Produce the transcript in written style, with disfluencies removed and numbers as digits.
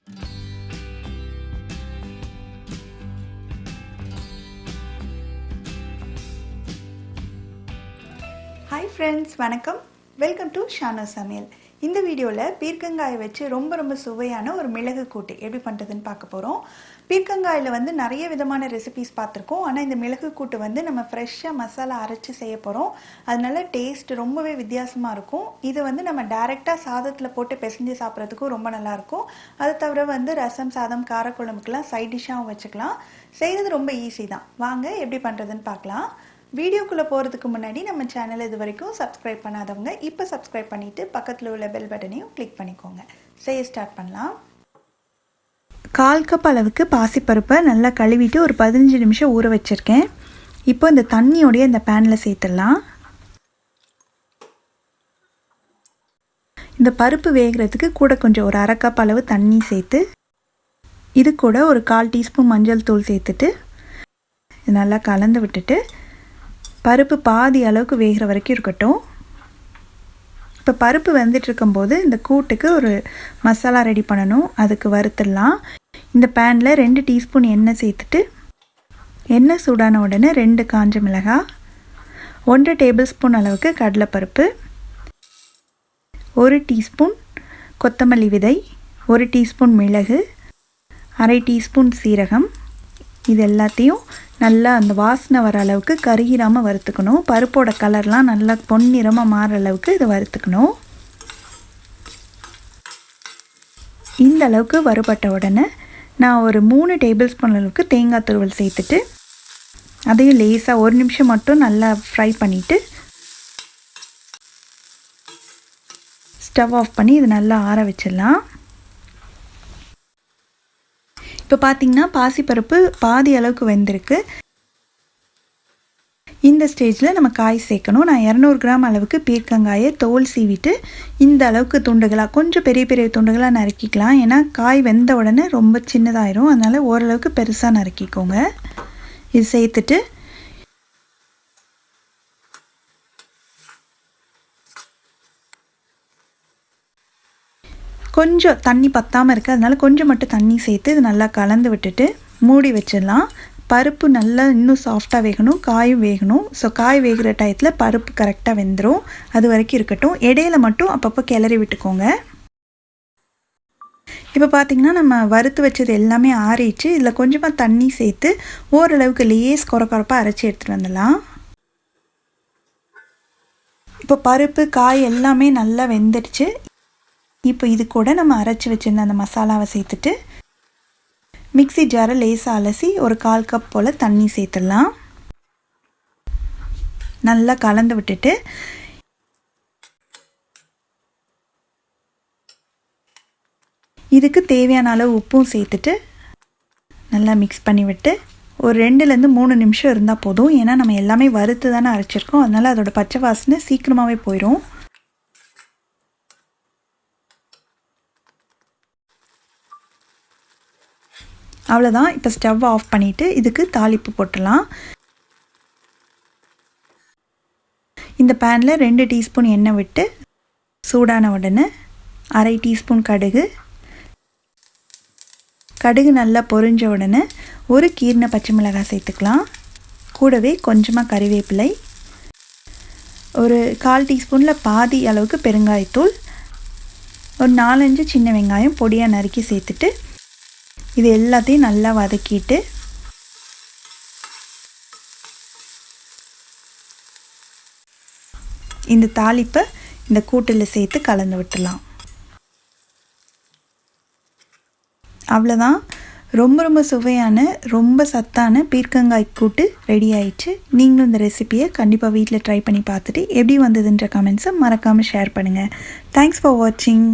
Hi friends, வணக்கம். Welcome to Shanu சமையல். இந்த வீடியோவில் பீர்க்கங்காயை வச்சு ரொம்ப சுவையான ஒரு மிளகு கூட்டு எப்படி பண்ணுறதுன்னு பார்க்க போகிறோம். பீர்க்கங்காயில் வந்து நிறைய விதமான ரெசிபிஸ் பார்த்துருக்கோம். ஆனால் இந்த மிளகு கூட்டு வந்து நம்ம ஃப்ரெஷ்ஷாக மசாலா அரைச்சி செய்ய போகிறோம். அதனால டேஸ்ட் ரொம்பவே வித்தியாசமாக இருக்கும். இது வந்து நம்ம டைரெக்டாக சாதத்தில் போட்டு பிசைஞ்சு சாப்பிட்றதுக்கும் ரொம்ப நல்லாயிருக்கும். அது தவிர வந்து ரசம், சாதம், காரக்குழம்புக்கெல்லாம் சைட் டிஷ்ஷாகவும் வச்சுக்கலாம். செய்கிறது ரொம்ப ஈஸி தான். வாங்க எப்படி பண்ணுறதுன்னு பார்க்கலாம். வீடியோக்குள்ளே போகிறதுக்கு முன்னாடி நம்ம சேனல் இது வரைக்கும் சப்ஸ்கிரைப் பண்ணாதவங்க இப்போ சப்ஸ்கிரைப் பண்ணிவிட்டு பக்கத்தில் உள்ள பெல் பட்டனையும் கிளிக் பண்ணிக்கோங்க. செய்ய ஸ்டார்ட் பண்ணலாம். 1/4 கப் அளவுக்கு பாசிப்பருப்பை நல்லா கழுவிட்டு ஒரு 15 நிமிஷம் ஊற வச்சுருக்கேன். இப்போ இந்த தண்ணியோடைய இந்த பேனில் சேர்த்துடலாம். இந்த பருப்பு வேகிறதுக்கு கூட கொஞ்சம் ஒரு 1/2 கப் அளவு தண்ணி சேர்த்து இது கூட ஒரு 1/4 டீஸ்பூன் மஞ்சள் தூள் சேர்த்துட்டு நல்லா கலந்து விட்டுட்டு பருப்பு பாதி அளவுக்கு வேகிற வரைக்கும் இருக்கட்டும். இப்போ பருப்பு வெந்துட்டு இருக்கும்போது இந்த கூட்டுக்கு ஒரு மசாலா ரெடி பண்ணணும். அதுக்கு வறுத்துடலாம். இந்த பேனில் 2 டீஸ்பூன் எண்ணெய் சேர்த்துட்டு எண்ணெய் சூடான உடனே 2 காஞ்ச மிளகாய், 1 டேபிள் ஸ்பூன் அளவுக்கு கடலைப்பருப்பு, 1 டீஸ்பூன் கொத்தமல்லி விதை, 1 டீஸ்பூன் மிளகு, 1/2 டீஸ்பூன் சீரகம், இது எல்லாத்தையும் நல்லா அந்த வாசனை வர அளவுக்கு கருகிராமல் வறுத்துக்கணும். பருப்போட கலர்லாம் நல்லா பொன்னிறமாக மாற அளவுக்கு இதை வறுத்துக்கணும். இந்த அளவுக்கு வறுபட்ட உடனே நான் ஒரு 3 டேபிள் ஸ்பூன் அளவுக்கு தேங்காய் துருவல் சேர்த்துட்டு அதையும் லேசாக 1 நிமிஷம் மட்டும் நல்லா ஃப்ரை பண்ணிவிட்டு ஸ்டவ் ஆஃப் பண்ணி இது நல்லா ஆற வச்சிடலாம். இப்போ பார்த்திங்கன்னா பாசிப்பருப்பு பாதி அளவுக்கு வெந்திருக்கு. இந்த ஸ்டேஜில் நம்ம காய் சேர்க்கணும். நான் 200 கிராம் அளவுக்கு பீர்க்கங்காயை தோல் சீவிட்டு இந்த அளவுக்கு துண்டுகளாக கொஞ்சம் பெரிய துண்டுகளாக நறுக்கிக்கலாம். ஏன்னா காய் வெந்த உடனே ரொம்ப சின்னதாயிரும். அதனால் ஓரளவுக்கு பெருசாக நறுக்கிக்கோங்க. இது சேர்த்துட்டு கொஞ்சம் தண்ணி பத்தாமல் இருக்குது. அதனால் கொஞ்சம் மட்டும் தண்ணி சேர்த்து இது நல்லா கலந்து விட்டுட்டு மூடி வச்சிடலாம். பருப்பு நல்லா இன்னும் சாஃப்டாக வேகணும், காயும் வேகணும். ஸோ காய் வேகிற டயத்தில் பருப்பு கரெக்டாக வெந்துடும். அது வரைக்கும் இருக்கட்டும். இடையில மட்டும் அப்பப்போ கிளறி விட்டுக்கோங்க. இப்போ பார்த்திங்கன்னா நம்ம வறுத்து வச்சது எல்லாமே ஆறிடுச்சு. இதில் கொஞ்சமாக தண்ணி சேர்த்து ஓரளவுக்கு லேஸ் குறப்பாக அரைச்சி எடுத்துகிட்டு வந்துடலாம். இப்போ பருப்பு காய் எல்லாமே நல்லா வெந்துடுச்சு. இப்போ இது கூட நம்ம அரைச்சி வச்சுருந்த அந்த மசாலாவை சேர்த்துட்டு மிக்ஸி ஜாரை லேசாக அலசி ஒரு 1/4 கப் போல் தண்ணி சேர்த்துடலாம். நல்லா கலந்து விட்டுட்டு இதுக்கு தேவையான அளவு உப்பும் சேர்த்துட்டு நல்லா மிக்ஸ் பண்ணி விட்டு ஒரு 2லேருந்து 3 நிமிஷம் இருந்தால் போதும். ஏன்னா நம்ம எல்லாமே வறுத்து தானே அரைச்சிருக்கோம். அதனால் அதோட பச்சை வாசனை சீக்கிரமாகவே போயிடும். அவ்வளோதான். இப்போ ஸ்டவ் ஆஃப் பண்ணிவிட்டு இதுக்கு தாளிப்பு போட்டுடலாம். இந்த பேனில் 2 டீஸ்பூன் எண்ணெய் விட்டு சூடான உடனே 1/2 டீஸ்பூன் கடுகு நல்லா பொரிஞ்ச உடனே ஒரு கீறின பச்சை மிளகாய் சேர்த்துக்கலாம். கூடவே கொஞ்சமாக கறிவேப்பிலை, ஒரு 1/4 டீஸ்பூனில் பாதி அளவுக்கு பெருங்காயத்தூள், ஒரு 4-5 சின்ன வெங்காயம் பொடியாக நறுக்கி சேர்த்துட்டு இது எல்லாத்தையும் நல்லா வதக்கிட்டு இந்த தாளிப்பை இந்த கூட்டில் சேர்த்து கலந்து விட்டுலாம். அவ்வளோதான். ரொம்ப சுவையான ரொம்ப சத்தான பீர்க்கங்காய் கூட்டு ரெடி ஆயிடுச்சு. நீங்களும் இந்த ரெசிபியை கண்டிப்பாக வீட்டில் ட்ரை பண்ணி பார்த்துட்டு எப்படி வந்ததுன்ற கமெண்ட்ஸை மறக்காமல் ஷேர் பண்ணுங்கள். தேங்க்ஸ் ஃபார் வாட்சிங்.